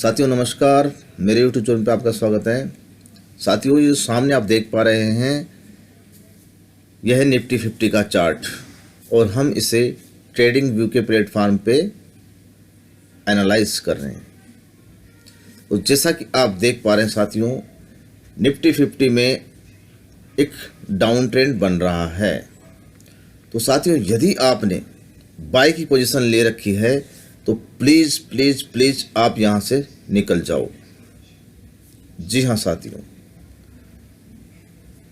साथियों नमस्कार, मेरे यूट्यूब चैनल पे आपका स्वागत है। साथियों, ये सामने आप देख पा रहे हैं, यह है निफ्टी 50 का चार्ट और हम इसे ट्रेडिंग व्यू के प्लेटफॉर्म पे एनालाइज कर रहे हैं। तो जैसा कि आप देख पा रहे हैं साथियों, निफ्टी 50 में एक डाउन ट्रेंड बन रहा है। तो साथियों, यदि आपने बाय की पोजीशन ले रखी है तो प्लीज़ प्लीज़ प्लीज़ आप यहाँ से निकल जाओ। जी हाँ साथियों,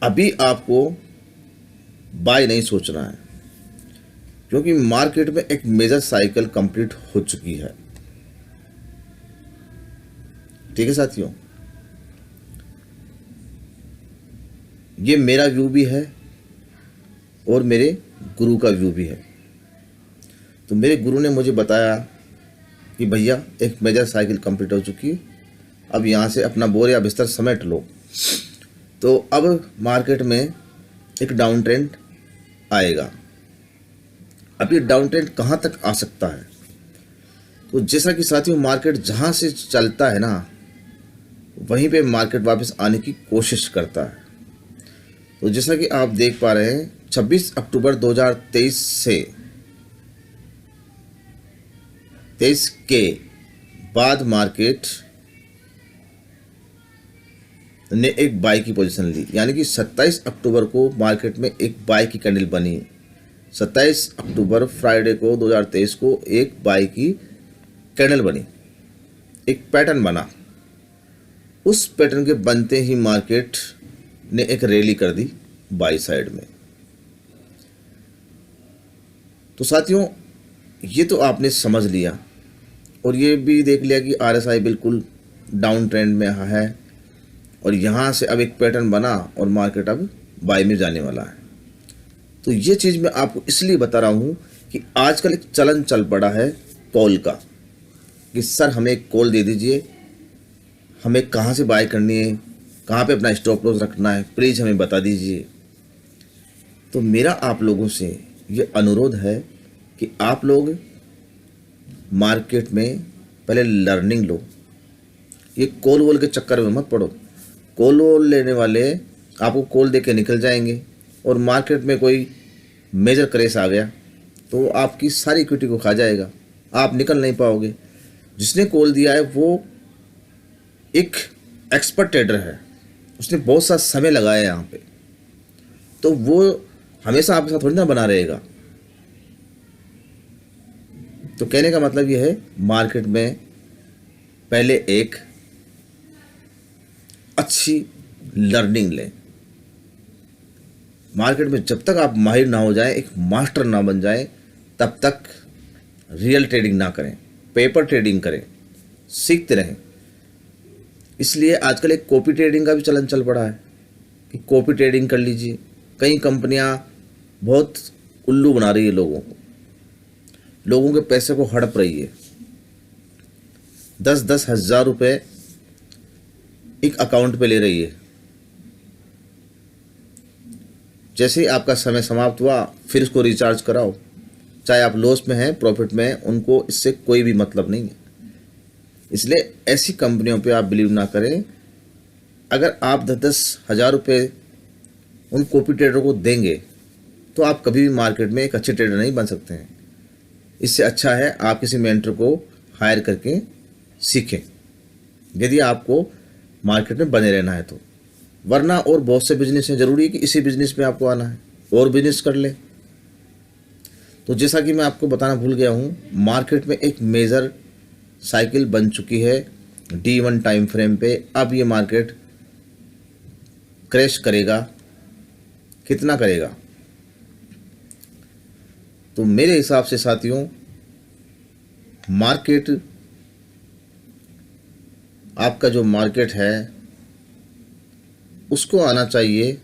अभी आपको बाय नहीं सोचना है, क्योंकि मार्केट में एक मेजर साइकिल कंप्लीट हो चुकी है। ठीक है साथियों, ये मेरा व्यू भी है और मेरे गुरु का व्यू भी है। तो मेरे गुरु ने मुझे बताया कि भैया एक मेजर साइकिल कंप्लीट हो चुकी है, अब यहाँ से अपना बोर या बिस्तर समेट लो। तो अब मार्केट में एक डाउन ट्रेंड आएगा। अब ये डाउन ट्रेंड कहाँ तक आ सकता है? तो जैसा कि साथियों, मार्केट जहाँ से चलता है ना, वहीं पे मार्केट वापस आने की कोशिश करता है। तो जैसा कि आप देख पा रहे हैं, 26 अक्टूबर 2023 से 23 के बाद मार्केट ने एक बाय की पोजीशन ली, यानी कि 27 अक्टूबर को मार्केट में एक बाय की कैंडल बनी। 27 अक्टूबर फ्राइडे को 2023 को एक बाय की कैंडल बनी, एक पैटर्न बना। उस पैटर्न के बनते ही मार्केट ने एक रैली कर दी बाय साइड में। तो साथियों, ये तो आपने समझ लिया और ये भी देख लिया कि आरएसआई बिल्कुल डाउन ट्रेंड में है और यहाँ से अब एक पैटर्न बना और मार्केट अब बाय में जाने वाला है। तो ये चीज़ मैं आपको इसलिए बता रहा हूँ कि आजकल एक चलन चल पड़ा है कॉल का, कि सर हमें एक कॉल दे दीजिए, हमें कहाँ से बाय करनी है, कहाँ पे अपना स्टॉप लॉस रखना है, प्लीज़ हमें बता दीजिए। तो मेरा आप लोगों से ये अनुरोध है कि आप लोग मार्केट में पहले लर्निंग लो। ये कॉल वॉल के चक्कर में मत पड़ो। कॉल वॉल लेने वाले आपको कॉल दे के निकल जाएंगे और मार्केट में कोई मेजर क्रैश आ गया तो आपकी सारी इक्विटी को खा जाएगा, आप निकल नहीं पाओगे। जिसने कॉल दिया है वो एक एक्सपर्ट ट्रेडर है, उसने बहुत सा समय लगाया है यहाँ पे, तो वो हमेशा आपके साथ थोड़ी ना बना रहेगा। तो कहने का मतलब ये है, मार्केट में पहले एक अच्छी लर्निंग लें। मार्केट में जब तक आप माहिर ना हो जाएं, एक मास्टर ना बन जाएं, तब तक रियल ट्रेडिंग ना करें, पेपर ट्रेडिंग करें, सीखते रहें। इसलिए आजकल एक कॉपी ट्रेडिंग का भी चलन चल पड़ा है कि कॉपी ट्रेडिंग कर लीजिए। कई कंपनियां बहुत उल्लू बना रही है लोगों के पैसे को हड़प रही है। 10-10 हज़ार रुपये एक अकाउंट पे ले रही है। जैसे ही आपका समय समाप्त हुआ फिर इसको रिचार्ज कराओ। चाहे आप लॉस में हैं, प्रॉफिट में हैं, उनको इससे कोई भी मतलब नहीं है। इसलिए ऐसी कंपनियों पे आप बिलीव ना करें। अगर आप 10-10 हज़ार रुपये उन कॉपी ट्रेडर को देंगे तो आप कभी भी मार्केट में एक अच्छे ट्रेडर नहीं बन सकते हैं। इससे अच्छा है आप किसी मेंटर को हायर करके सीखें, यदि आपको मार्केट में बने रहना है तो। वरना और बहुत से बिजनेस हैं, ज़रूरी है कि इसी बिजनेस में आपको आना है और बिजनेस कर ले। तो जैसा कि मैं आपको बताना भूल गया हूँ, मार्केट में एक मेजर साइकिल बन चुकी है D1 टाइम फ्रेम पे। अब ये मार्केट क्रैश करेगा, कितना करेगा? तो मेरे हिसाब से साथियों, मार्केट, आपका जो मार्केट है उसको आना चाहिए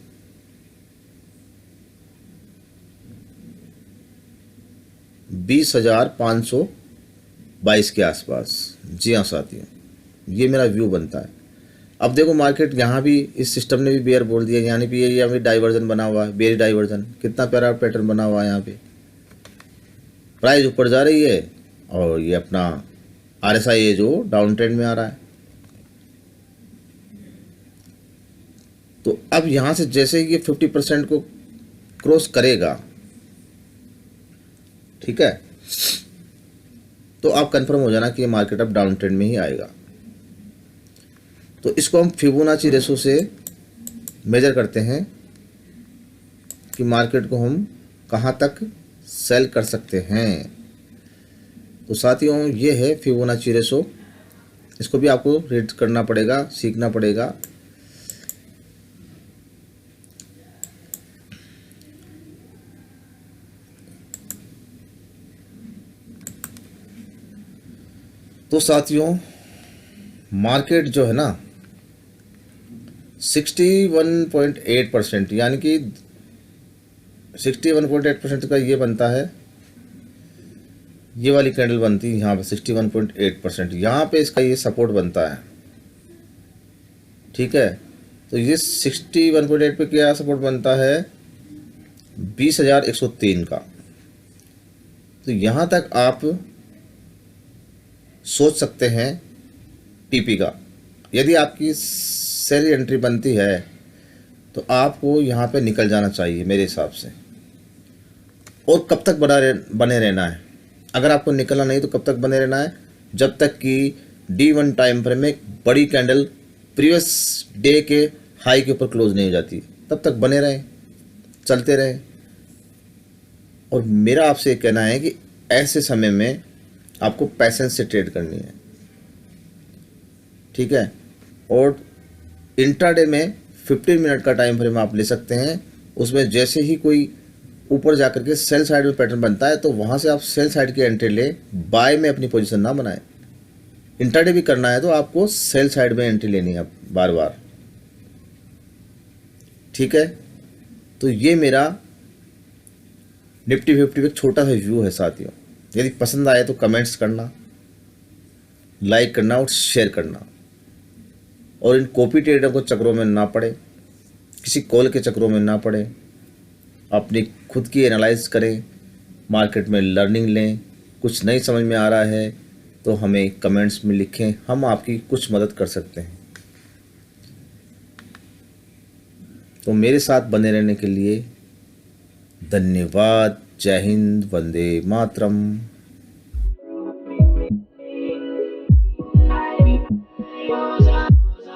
20,522 के आसपास। जी हाँ साथियों, ये मेरा व्यू बनता है। अब देखो, मार्केट यहाँ भी इस सिस्टम ने भी बेयर बोल दिया, यानी कि ये यहाँ भी डाइवर्जन बना हुआ है, बेयर डाइवर्जन। कितना प्यारा पैटर्न बना हुआ है। यहाँ पे प्राइस ऊपर जा रही है और ये अपना RSI है जो डाउन ट्रेंड में आ रहा है। तो अब यहाँ से जैसे ही ये 50% को क्रॉस करेगा, ठीक है, तो आप कंफर्म हो जाना कि ये मार्केट अब डाउन ट्रेंड में ही आएगा। तो इसको हम फिबोनाची रेशो से मेजर करते हैं कि मार्केट को हम कहाँ तक सेल कर सकते हैं। तो साथियों ये है फिबोनाची रेशो, इसको भी आपको रीड करना पड़ेगा, सीखना पड़ेगा। तो साथियों मार्केट जो है ना 61.8%, यानी कि 61.8% का ये बनता है, ये वाली कैंडल बनती है यहाँ पे 61.8%, यहाँ पे इसका ये सपोर्ट बनता है, ठीक है। तो ये 61.8 पे क्या सपोर्ट बनता है, 20,103 का। तो यहाँ तक आप सोच सकते हैं टीपी का। यदि आपकी सेल एंट्री बनती है तो आपको यहाँ पे निकल जाना चाहिए मेरे हिसाब से। और कब तक बने रहना है, अगर आपको निकलना नहीं तो कब तक बने रहना है, जब तक कि D1 टाइम फ्रेम में एक बड़ी कैंडल प्रीवियस डे के हाई के ऊपर क्लोज नहीं हो जाती, तब तक बने रहें, चलते रहें। और मेरा आपसे कहना है कि ऐसे समय में आपको पैसेंस से ट्रेड करनी है, ठीक है। और इंट्राडे में 15 मिनट का टाइम फ्रेम आप ले सकते हैं, उसमें जैसे ही कोई ऊपर जाकर के सेल साइड में पैटर्न बनता है तो वहाँ से आप सेल साइड की एंट्री लें, बाय में अपनी पोजीशन ना बनाएं। इंट्राडे भी करना है तो आपको सेल साइड में एंट्री लेनी है बार बार, ठीक है। तो ये मेरा निफ्टी 50 का छोटा सा व्यू है साथियों। यदि पसंद आए तो कमेंट्स करना, लाइक करना और शेयर करना। और इन कॉपी ट्रेडर को चक्रों में ना पड़े, किसी कॉल के चक्रों में ना पड़े, अपनी खुद की एनालाइज करें, मार्केट में लर्निंग लें। कुछ नहीं समझ में आ रहा है तो हमें कमेंट्स में लिखें, हम आपकी कुछ मदद कर सकते हैं। तो मेरे साथ बने रहने के लिए धन्यवाद। जय हिंद, वंदे मातरम।